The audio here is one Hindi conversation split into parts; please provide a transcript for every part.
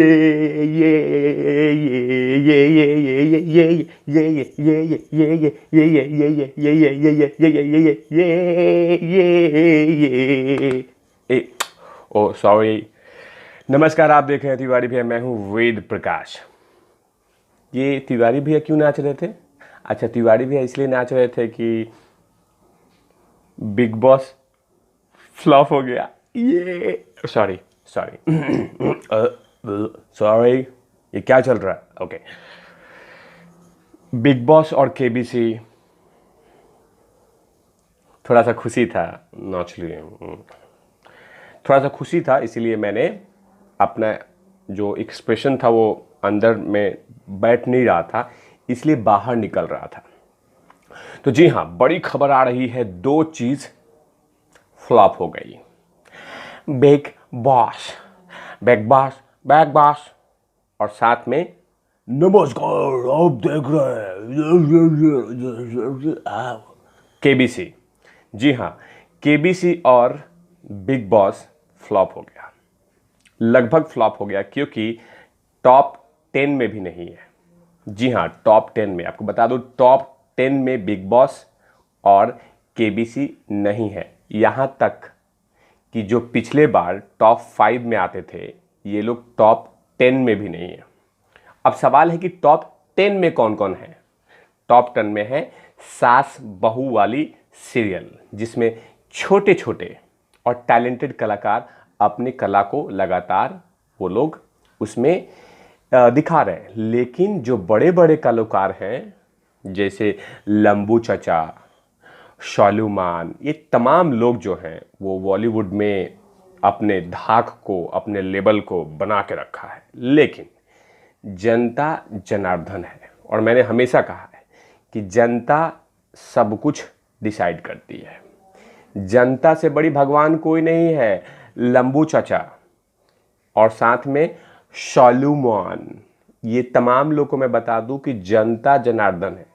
ओ सॉरी। नमस्कार, आप देख रहे हैं तिवारी भैया। मैं हूं वेद प्रकाश। ये तिवारी भैया क्यों नाच रहे थे? अच्छा, तिवारी भैया इसलिए नाच रहे थे कि बिग बॉस फ्लॉप हो गया। ये सॉरी सॉरी सॉरी, ये क्या चल रहा है? ओके, बिग बॉस और केबीसी थोड़ा सा खुशी था, नेचुरली थोड़ा सा खुशी था, इसीलिए मैंने अपना जो एक्सप्रेशन था वो अंदर में बैठ नहीं रहा था, इसलिए बाहर निकल रहा था। तो जी हाँ, बड़ी खबर आ रही है, दो चीज फ्लॉप हो गई। Big Boss, Bigg Boss, Bigg boss, और साथ में नमस्कार, आप देख रहे हैं केबीसी। जी हाँ, केबीसी और बिग बॉस फ्लॉप हो गया, लगभग फ्लॉप हो गया, क्योंकि टॉप 10 में भी नहीं है। जी हाँ, टॉप 10 में, आपको बता दूं, टॉप 10 में बिग बॉस और केबीसी नहीं है। यहां तक कि जो पिछले बार टॉप 5 में आते थे, ये लोग टॉप 10 में भी नहीं है। अब सवाल है कि टॉप 10 में कौन कौन है? टॉप 10 में है सास बहू वाली सीरियल, जिसमें छोटे छोटे और टैलेंटेड कलाकार अपनी कला को लगातार वो लोग उसमें दिखा रहे हैं। लेकिन जो बड़े बड़े कलाकार हैं, जैसे लंबू चचा, शालूमान, ये तमाम लोग जो हैं वो बॉलीवुड में अपने धाक को, अपने लेवल को बना के रखा है। लेकिन जनता जनार्दन है, और मैंने हमेशा कहा है कि जनता सब कुछ डिसाइड करती है। जनता से बड़ी भगवान कोई नहीं है। लंबू चचा और साथ में शालूमान, ये तमाम लोग को मैं बता दूं कि जनता जनार्दन है।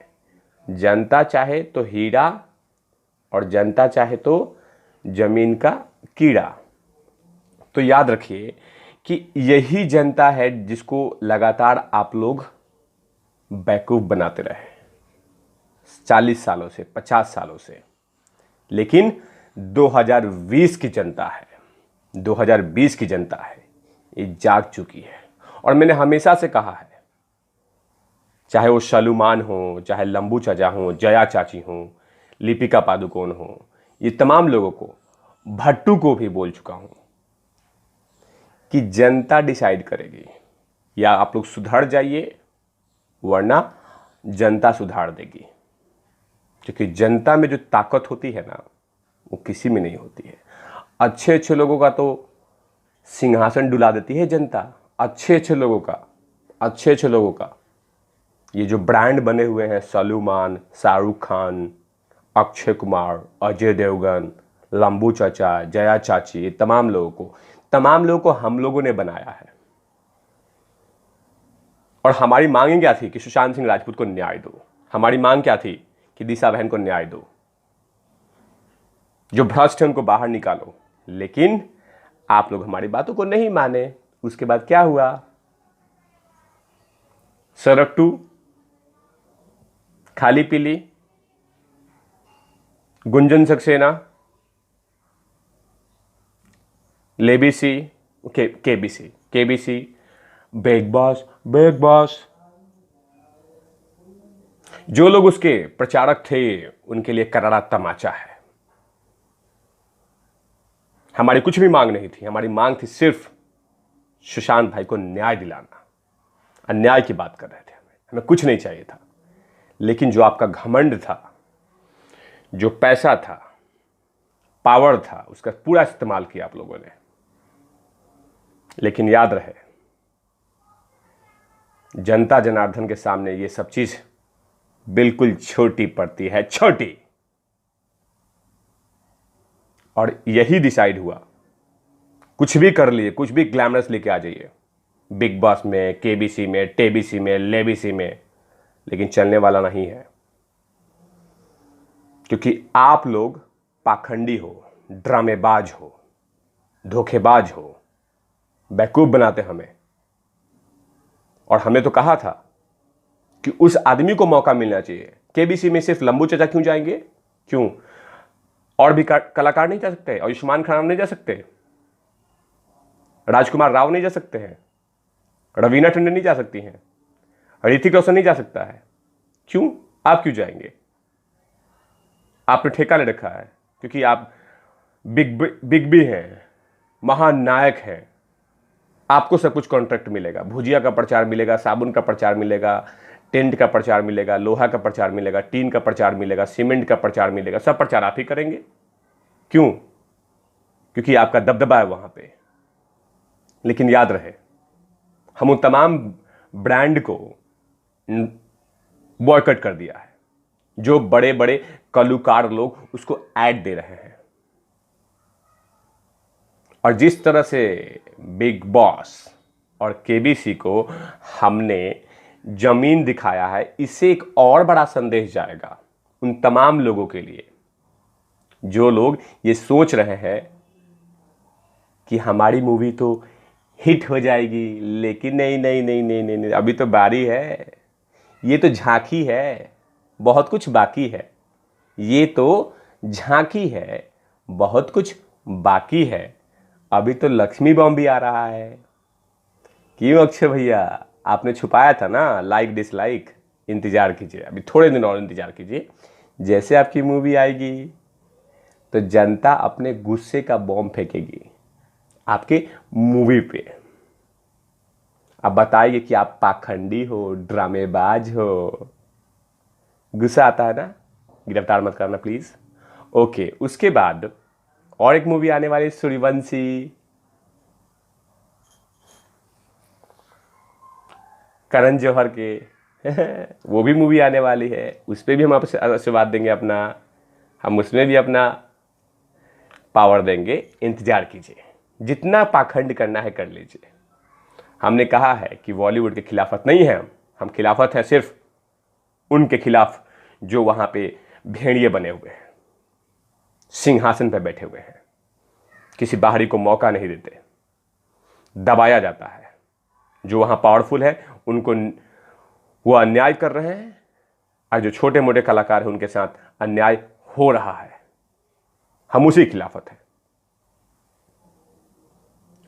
जनता चाहे तो हीरा और जनता चाहे तो जमीन का कीड़ा। तो याद रखिए कि यही जनता है जिसको लगातार आप लोग बेवकूफ बनाते रहे 40 सालों से, 50 सालों से। लेकिन 2020 की जनता है, 2020 की जनता है, ये जाग चुकी है। और मैंने हमेशा से कहा है, चाहे वो शालूमान हो, चाहे लंबू चचा हो, जया चाची हो, लिपिका पादुकोण हो, ये तमाम लोगों को, भट्टू को भी बोल चुका हूं कि जनता डिसाइड करेगी। या आप लोग सुधर जाइए, वरना जनता सुधार देगी। क्योंकि जनता में जो ताकत होती है ना, वो किसी में नहीं होती है। अच्छे अच्छे लोगों का तो सिंहासन डुला देती है जनता, अच्छे अच्छे लोगों का, अच्छे अच्छे लोगों का। ये जो ब्रांड बने हुए हैं, सलमान, शाहरुख खान, अक्षय कुमार, अजय देवगन, लंबू चचा, जया चाची, ये तमाम लोगों को हम लोगों ने बनाया है। और हमारी मांग क्या थी कि सुशांत सिंह राजपूत को न्याय दो। हमारी मांग क्या थी कि दिशा बहन को न्याय दो। जो भ्रष्ट है उनको बाहर निकालो। लेकिन आप लोग हमारी बातों को नहीं माने। उसके बाद क्या हुआ? सरकटू, खाली पीली, गुंजन सक्सेना, लेबीसी, KBC, Bigg Boss, Bigg Boss. जो लोग उसके प्रचारक थे, उनके लिए करारा तमाचा है। हमारी कुछ भी मांग नहीं थी। हमारी मांग थी सिर्फ सुशांत भाई को न्याय दिलाना। अन्याय की बात कर रहे थे। हमें कुछ नहीं चाहिए था। लेकिन जो आपका घमंड था, जो पैसा था, पावर था, उसका पूरा इस्तेमाल किया आप लोगों ने। लेकिन याद रहे, जनता जनार्दन के सामने ये सब चीज बिल्कुल छोटी पड़ती है, छोटी। और यही डिसाइड हुआ। कुछ भी कर लिए, कुछ भी ग्लैमरस लेके आ जाइए बिग बॉस में, केबीसी में, टेबीसी में, लेबीसी में, लेकिन चलने वाला नहीं है। क्योंकि आप लोग पाखंडी हो, ड्रामेबाज हो, धोखेबाज हो, बेवकूफ बनाते हमें। और हमने तो कहा था कि उस आदमी को मौका मिलना चाहिए। केबीसी में सिर्फ लंबू चचा क्यों जाएंगे? क्यों? और भी कलाकार नहीं जा सकते? आयुष्मान खुराना नहीं जा सकते? राजकुमार राव नहीं जा सकते हैं? रवीना टंडन नहीं जा सकती हैं? ऋतिक रोशन नहीं जा सकता है? क्यों? आप क्यों जाएंगे? आपने ठेका ले रखा है क्योंकि आप बिग बी हैं, महानायक हैं। आपको सब कुछ कॉन्ट्रैक्ट मिलेगा, भुजिया का प्रचार मिलेगा, साबुन का प्रचार मिलेगा, टेंट का प्रचार मिलेगा, लोहा का प्रचार मिलेगा, टीन का प्रचार मिलेगा, सीमेंट का प्रचार मिलेगा, सब प्रचार आप ही करेंगे। क्यों? क्योंकि आपका दबदबा है वहां पे। लेकिन याद रहे, हम उन तमाम ब्रांड को बॉयकॉट कर दिया है जो बड़े बड़े कलाकार लोग उसको ऐड दे रहे हैं। और जिस तरह से बिग बॉस और केबीसी को हमने जमीन दिखाया है, इससे एक और बड़ा संदेश जाएगा उन तमाम लोगों के लिए जो लोग ये सोच रहे हैं कि हमारी मूवी तो हिट हो जाएगी। लेकिन नहीं नहीं नहीं नहीं नहीं, नहीं। अभी तो बारी है, ये तो झांकी है, बहुत कुछ बाकी है। ये तो झांकी है, बहुत कुछ बाकी है। अभी तो लक्ष्मी बॉम्ब भी आ रहा है। क्यों अक्षय भैया, आपने छुपाया था ना लाइक डिसलाइक? इंतजार कीजिए, अभी थोड़े दिन और इंतजार कीजिए। जैसे आपकी मूवी आएगी तो जनता अपने गुस्से का बॉम्ब फेंकेगी आपके मूवी पे। अब बताइए कि आप पाखंडी हो, ड्रामेबाज हो। गुस्सा आता है ना? गिरफ्तार मत करना प्लीज। ओके, उसके बाद और एक मूवी आने वाली, सूर्यवंशी, करण जौहर के वो भी मूवी आने वाली है। उस पर भी हम आपसे आशीर्वाद देंगे अपना, हम उसमें भी अपना पावर देंगे। इंतजार कीजिए, जितना पाखंड करना है कर लीजिए। हमने कहा है कि बॉलीवुड के खिलाफत नहीं है हम खिलाफत हैं सिर्फ उनके खिलाफ जो वहां पे भेड़िए बने हुए हैं, सिंहासन पर बैठे हुए हैं, किसी बाहरी को मौका नहीं देते, दबाया जाता है। जो वहां पावरफुल है उनको वो अन्याय कर रहे हैं, और जो छोटे मोटे कलाकार हैं उनके साथ अन्याय हो रहा है। हम उसी खिलाफत हैं।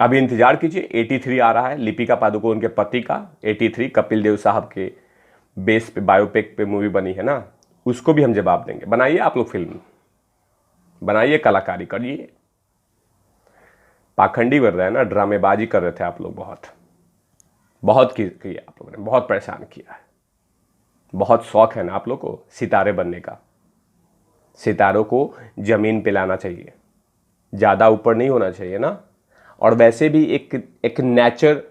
अभी इंतजार कीजिए, 83 आ रहा है, दीपिका पादुकोण के पति का 83, कपिल देव साहब के बेस पे बायोपिक पे मूवी बनी है ना, उसको भी हम जवाब देंगे। बनाइए आप लोग फिल्म, बनाइए, कलाकारी करिए। पाखंडी बन रहे हैं ना, ड्रामेबाजी कर रहे थे आप लोग, बहुत किया आप लोगों ने, बहुत परेशान किया है। बहुत शौक है ना आप लोग को सितारे बनने का। सितारों को जमीन पे लाना चाहिए, ज़्यादा ऊपर नहीं होना चाहिए ना। और वैसे भी एक नेचर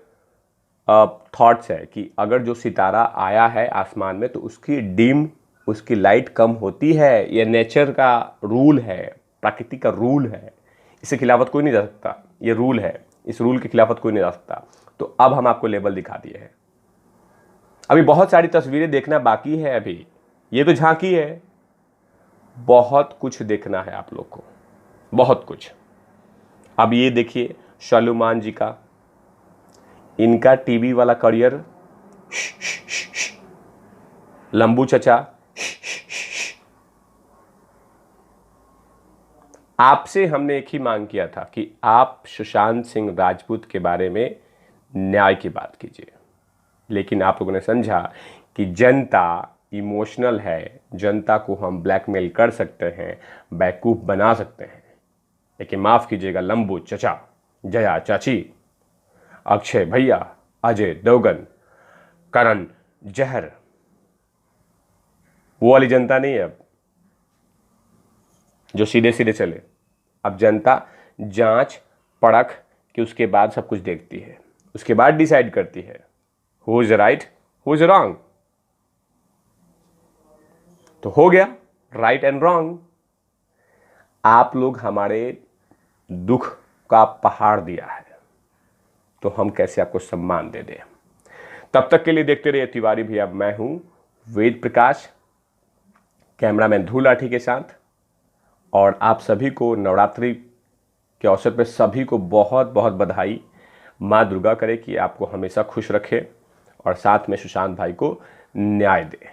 थॉट्स है कि अगर जो सितारा आया है आसमान में तो उसकी लाइट कम होती है। ये नेचर का रूल है, प्रकृति का रूल है। इससे खिलाफत कोई नहीं जा सकता, ये रूल है, इस रूल की खिलाफत कोई नहीं जा सकता। तो अब हम आपको लेवल दिखा दिए हैं। अभी बहुत सारी तस्वीरें देखना बाकी है। अभी ये तो झांकी है, बहुत कुछ देखना है आप लोग को, बहुत कुछ। अब ये देखिए सलमान जी का, इनका टीवी वाला करियर, लंबू चचा, आपसे हमने एक ही मांग किया था कि आप सुशांत सिंह राजपूत के बारे में न्याय की बात कीजिए। लेकिन आप लोगों ने समझा कि जनता इमोशनल है, जनता को हम ब्लैकमेल कर सकते हैं, बेवकूफ़ बना सकते हैं। लेकिन माफ़ कीजिएगा लंबू चचा, जया चाची, अक्षय भैया, अजय देवगन, करण जहर, वो वाली जनता नहीं है अब जो सीधे सीधे चले। अब जनता जांच परख के उसके बाद सब कुछ देखती है, उसके बाद डिसाइड करती है who is right who is wrong. तो हो गया राइट एंड रॉन्ग। आप लोग हमारे दुख का पहाड़ दिया है तो हम कैसे आपको सम्मान दे दें। तब तक के लिए देखते रहिए तिवारी भैया। मैं हूं वेद प्रकाश, कैमरामैन ध्रुव लाठी के साथ। और आप सभी को नवरात्रि के अवसर पर सभी को बहुत बहुत बधाई। माँ दुर्गा करे कि आपको हमेशा खुश रखे और साथ में सुशांत भाई को न्याय दे।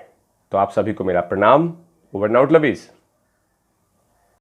तो आप सभी को मेरा प्रणाम। Over and out lovies.